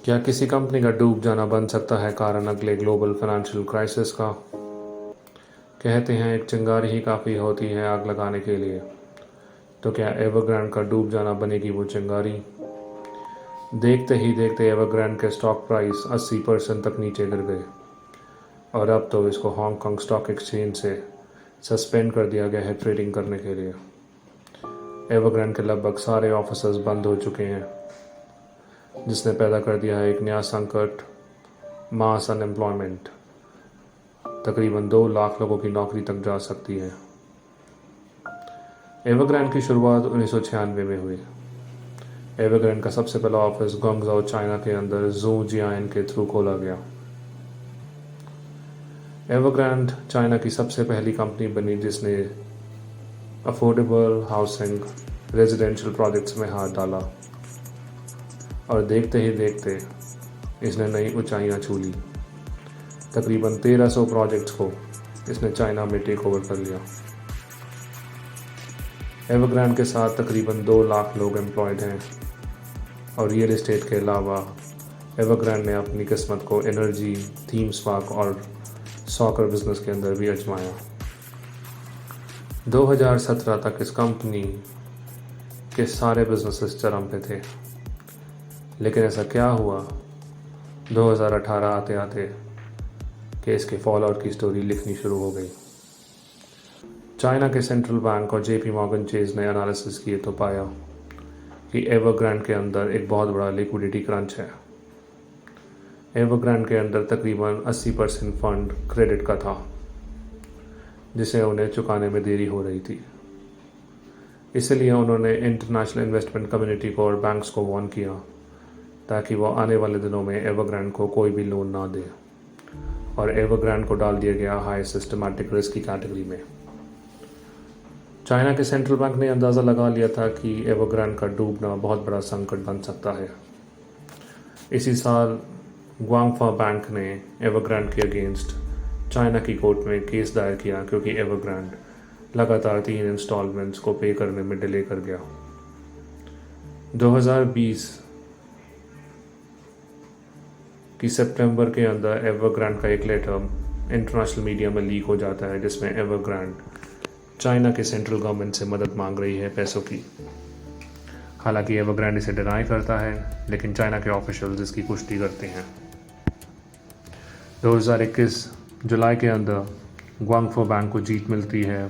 क्या किसी कंपनी का डूब जाना बन सकता है कारण अगले ग्लोबल फाइनेंशियल क्राइसिस का? कहते हैं एक चिंगारी ही काफ़ी होती है आग लगाने के लिए। तो क्या एवरग्रांड का डूब जाना बनेगी वो चिंगारी? देखते ही देखते एवरग्रांड के स्टॉक प्राइस 80% तक नीचे गिर गए और अब तो इसको हांगकांग स्टॉक एक्सचेंज से सस्पेंड कर दिया गया है ट्रेडिंग करने के लिए। एवरग्रांड के लगभग सारे ऑफिसेज बंद हो चुके हैं, जिसने पैदा कर दिया है एक नया संकट, मास अनएम्प्लॉयमेंट। तकरीबन 2 लाख लोगों की नौकरी तक जा सकती है। एवरग्रांड की शुरुआत 1996 में हुई। एवरग्रांड का सबसे पहला ऑफिस गुआंगझो चाइना के अंदर ज़ू के थ्रू खोला गया। एवरग्रांड चाइना की सबसे पहली कंपनी बनी जिसने अफोर्डेबल हाउसिंग रेजिडेंशियल प्रोजेक्ट्स में हाथ डाला और देखते ही देखते इसने नई ऊंचाइयां छू ली। तकरीबन 1300 प्रोजेक्ट्स को इसने चाइना में टेक ओवर कर लिया। एवरग्रांड के साथ तकरीबन 2 लाख लोग एम्प्लॉयड हैं और रियल एस्टेट के अलावा एवरग्रांड ने अपनी किस्मत को एनर्जी, थीम पार्क और सॉकर बिजनेस के अंदर भी आजमाया। 2017 तक इस कंपनी के सारे बिजनेसेस चरम पे थे, लेकिन ऐसा क्या हुआ 2018 आते आते कि इसके फॉल आउट की स्टोरी लिखनी शुरू हो गई। चाइना के सेंट्रल बैंक और JP मॉर्गन चेज ने एनालिसिस किए तो पाया कि एवरग्रांड के अंदर एक बहुत बड़ा लिक्विडिटी क्रंच है। एवरग्रांड के अंदर तकरीबन 80% फंड क्रेडिट का था, जिसे उन्हें चुकाने में देरी हो रही थी। इसलिए उन्होंने इंटरनेशनल इन्वेस्टमेंट कम्युनिटी को और बैंक्स को वार्न किया ताकि वो आने वाले दिनों में एवरग्रांड को कोई भी लोन ना दे, और एवरग्रांड को डाल दिया गया हाई सिस्टमैटिक रिस्क की कैटेगरी में। चाइना के सेंट्रल बैंक ने अंदाज़ा लगा लिया था कि एवरग्रांड का डूबना बहुत बड़ा संकट बन सकता है। इसी साल ग्वांगफा बैंक ने एवरग्रांड के अगेंस्ट चाइना की कोर्ट में केस दायर किया क्योंकि एवरग्रांड लगातार 3 इंस्टॉलमेंट्स को पे करने में डिले कर गया। 2020 की सितंबर के अंदर एवरग्रांड का एक लेटर इंटरनेशनल मीडिया में लीक हो जाता है, जिसमें एवरग्रांड चाइना के सेंट्रल गवर्नमेंट से मदद मांग रही है पैसों की। हालांकि एवरग्रांड इसे डिनाई करता है, लेकिन चाइना के ऑफिशियल्स इसकी पुष्टि करते हैं। 2021 जुलाई के अंदर ग्वांगफो बैंक को जीत मिलती है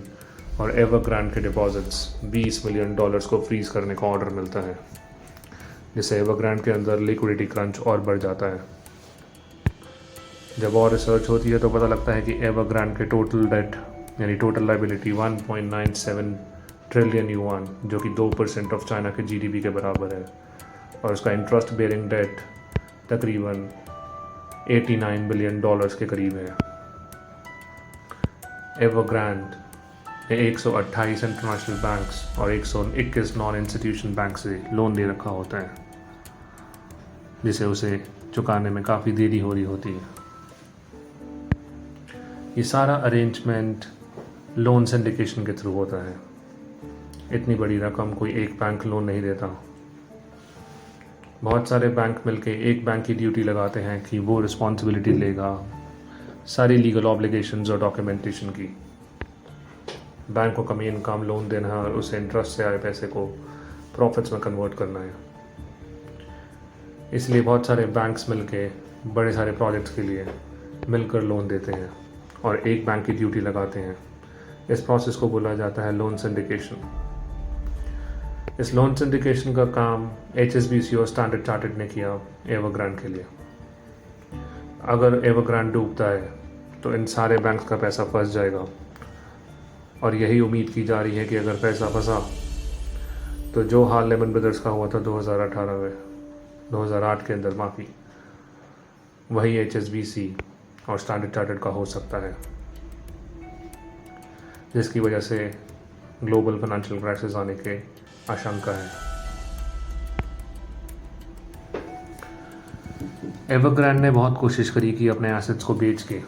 और एवरग्रांड के डिपॉजिट्स $20 मिलियन को फ्रीज करने का ऑर्डर मिलता है, जिससे एवरग्रांड के अंदर लिक्विडिटी क्रंच और बढ़ जाता है। जब और रिसर्च होती है तो पता लगता है कि एवरग्रांड के टोटल डेट यानी टोटल लाइबिलिटी 1.97 ट्रिलियन युआन, जो कि 2% ऑफ चाइना के GDP के बराबर है, और उसका इंटरेस्ट बेयरिंग डेट तकरीबन $89 बिलियन के करीब है। एवरग्रांड ने 128 इंटरनेशनल बैंक्स और 121 नॉन इंस्टीट्यूशन बैंक से लोन दे रखा होता है, जिसे उसे चुकाने में काफ़ी देरी हो रही होती है। ये सारा अरेंजमेंट लोन सिंडिकेशन के थ्रू होता है। इतनी बड़ी रकम कोई एक बैंक लोन नहीं देता। बहुत सारे बैंक मिलके एक बैंक की ड्यूटी लगाते हैं कि वो रिस्पॉन्सिबिलिटी लेगा सारी लीगल ऑब्लिगेशंस और डॉक्यूमेंटेशन की। बैंक को कमी इनकम लोन देना है और उसे इंटरेस्ट से आए पैसे को प्रॉफिट्स में कन्वर्ट करना है। इसलिए बहुत सारे बैंक्स मिलके बड़े सारे प्रोजेक्ट्स के लिए मिलकर लोन देते हैं और एक बैंक की ड्यूटी लगाते हैं। इस प्रोसेस को बोला जाता है लोन सिंडिकेशन। इस लोन सिंडिकेशन का काम HSBC और स्टैंडर्ड चार्टर्ड ने किया एवरग्रांड के लिए। अगर एवरग्रांड डूबता है तो इन सारे बैंक्स का पैसा फंस जाएगा, और यही उम्मीद की जा रही है कि अगर पैसा फंसा तो जो हाल लेमन ब्रदर्स का हुआ था 2008 के अंदर माफ़ी, वही HSBC और स्टैंडर्ड चार्टर्ड का हो सकता है, जिसकी वजह से ग्लोबल फाइनेंशियल क्राइसिस आने के आशंका है। एवरग्रांड ने बहुत कोशिश करी कि अपने एसेट्स को बेच के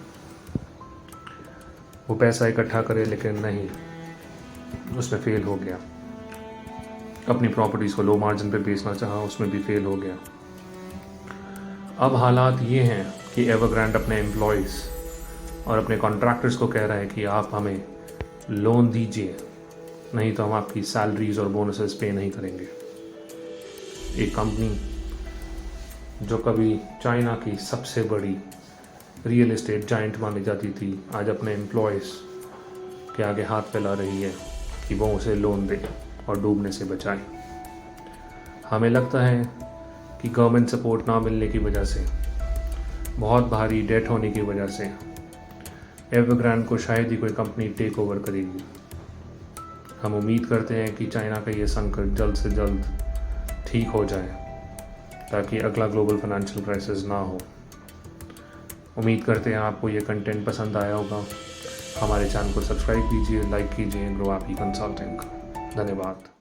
वो पैसा इकट्ठा करे, लेकिन नहीं, उसमें फेल हो गया। अपनी प्रॉपर्टीज़ को लो मार्जिन पे बेचना चाहा, उसमें भी फेल हो गया। अब हालात ये हैं कि एवरग्रांड अपने एम्प्लॉयज़ और अपने कॉन्ट्रैक्टर्स को कह रहा है कि आप हमें लोन दीजिए, नहीं तो हम आपकी सैलरीज और बोनसेस पे नहीं करेंगे। एक कंपनी जो कभी चाइना की सबसे बड़ी रियल एस्टेट जाइंट मानी जाती थी, आज अपने एम्प्लॉयज़ के आगे हाथ फैला रही है कि वो उसे लोन दे और डूबने से बचाए। हमें लगता है कि गवर्नमेंट सपोर्ट ना मिलने की वजह से, बहुत भारी डेट होने की वजह से एवरग्रांड को शायद ही कोई कंपनी टेक ओवर करेगी। हम उम्मीद करते हैं कि चाइना का ये संकट जल्द से जल्द ठीक हो जाए ताकि अगला ग्लोबल फाइनेंशियल क्राइसिस ना हो। उम्मीद करते हैं आपको ये कंटेंट पसंद आया होगा। हमारे चैनल को सब्सक्राइब कीजिए, लाइक कीजिए। ग्रो आपी कंसल्टिंग। धन्यवाद।